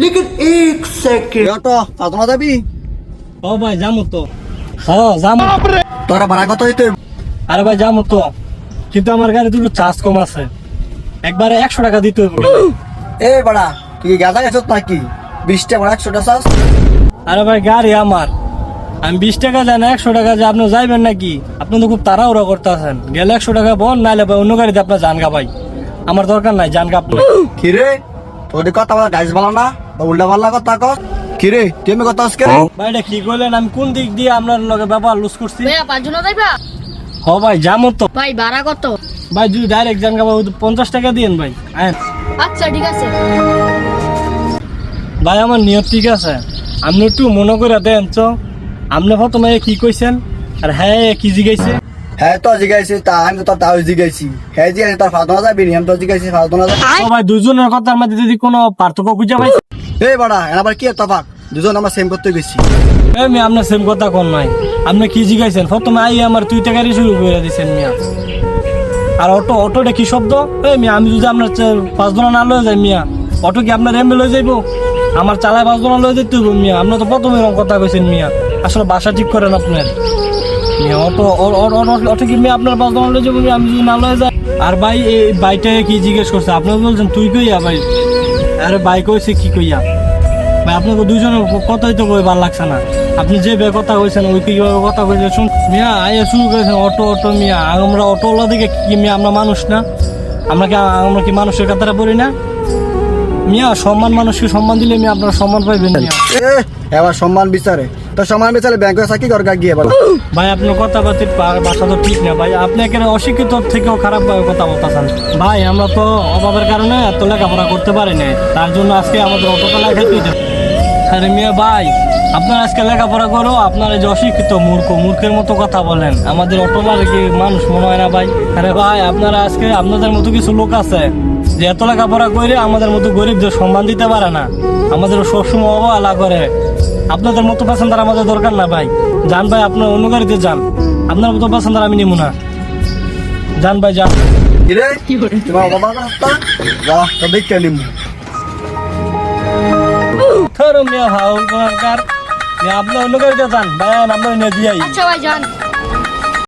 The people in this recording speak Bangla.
लेकिन एक सेकंड অটো ফাদনা যাবি ও ভাই যামু তো। হ্যাঁ যামু। তোরা ভাড়া কত হইতে আরে ভাই যামু তো, কিন্তু আমার গাড়ি দুটো চার্জ কম আছে, একবারে 100 টাকা দিতে হবে। এ বড়া তুই কি গাঁজা গেছত নাকি 20 টা ভাড়া 100 টা চাস আরে ভাই গাড়ি আমার, আমি 20 টাকা যাই না 100 টাকা যাই, আপনি যাইবেন নাকি? আপনি তো খুব তাড়াহুড়া করতেছেন, গেলে 100 টাকা বল, নাইলে ভাই অন্য গাড়িতে আপনার জানগা ভাই, আমার দরকার নাই জানগা আপনি। কি রে তোদের কথা বলা গাইজ বলা না বা উল্টা পাল্লা কথা কস কি রে তুমি কথা আজকে ভাই এটা কি করলেন? আমি কোন দিক দিয়ে আপনার লগে ব্যবহার লুজ করছি? ভাইয়া 5 জন যাইবা? হ ভাই যামু তো। ভাই ভাড়া কত? ভাই যদি ডাইরেক্ট জানগা ভাই 50 টাকা দিয়েন ভাই। হ্যাঁ আচ্ছা ঠিক আছে। ভাই আমার নিয়ত ঠিক আছে, আপনি একটু মনে করে দেন তো। আপনি প্রথমে কি কইছেন আর হ্যাঁ কি জিগাইছে? হ্যাঁ তো জিগাইছি তা আমি তো তাও জিগাইছি হ্যাঁ জিগাইছি তার ফাদনা যাবি নি আমি তো জিগাইছি ফাদনা যাবি ও ভাই দুজনের কথার মধ্যে যদি কোনো পার্থক্য খুঁজে পাইছে? এই বড়া আবার কি তফাক দুজন আমরা সেম করতে গেছি আমি আপনার সেম কথা কোন নাই, আপনি কি জিগাইছেন? প্রথমে আই আমার 2 টাকারই শুরু করে দিয়েছেন মিয়া। আর অটোটা কি শব্দ? আমি যদি আপনার 5 জন না লয়ে যাই মিয়া, অটো কি আপনার এমবে লয়ে যাইবো? আমার চালায় 5 জন লয়ে যেতে হইব মিয়া। আপনি তো প্রথমে এরকম কথা কইছেন মিয়া, আসলে বাসা ঠিক করেন আপনার মিয়া। অটো কি মিয়া আপনার 5 জন লয়ে যাবো মিয়া, আমি যদি না লয়ে যাই? আর ভাই এই বাইটা কি জিজ্ঞেস করছে? আপনি বলছেন তুই কইয়া ভাই, আরে ভাই কইছে কি কইয়া ভাই? আপনাকে দুজনের কথাই তো কই ভালো লাগছে না। আপনি যে বে কথা কইছেন ওই কিভাবে কথা কইছেন শুন মিয়া। আইয়া শুরু করেছেন অটো মিয়া। আমরা অটোওয়ালা দিকে কি মিয়া? আমরা মানুষ না? আমরা কি মানুষের কাতারে পড়ি না মিয়া? সম্মান মানুষকে সম্মান দিলে মিয়া আপনারা সম্মান পাইবেন মিয়া। এবার সম্মান বিচারে তো সম্মান বিচারে ব্যাংকে চাকরি দরকার গিয়ে বলো ভাই আপনার কথাবার্তির বাসা তো ঠিক না ভাই, আপনি এখানে অশিক্ষিত থেকেও খারাপ ভাবে কথা বলতেছেন ভাই। আমরা তো অভাবের কারণে এত লেখাপড়া করতে পারি না, তার জন্য আজকে আমাদের অটোটা লেখাতেই দেবে। আরে মিয়া ভাই আপনার আজকে লেখাপড়া করো, আপনারা যে অশিক্ষিত মূর্খের মতো কথা বলেন, আমাদের অটোলার কি মানুষ মনে হয় না ভাই? আরে ভাই আপনারা আজকে আপনাদের মতো কিছু লোক আছে যে এত লেখাপড়া করে আমাদের মতো গরিবদের সম্মান দিতে পারে না, আমাদের সবসময় অবহেলা করে। আপনাদের মতো প্যাসেঞ্জার আমাদের দরকার না ভাই। যান ভাই আপনার অন্য গাড়িতে যান, আপনার মতো প্যাসেঞ্জার আমি নিব না। যান ভাই যান। কি রে তোমার বাবা রাস্তা যা তো দেখতে নিমু ধরো মিয়া ভাও দরকার, আপনার অন্য গাড়িতে যান ভাই, আপনার নিয়ে দিয়াই। আচ্ছা ভাই যান।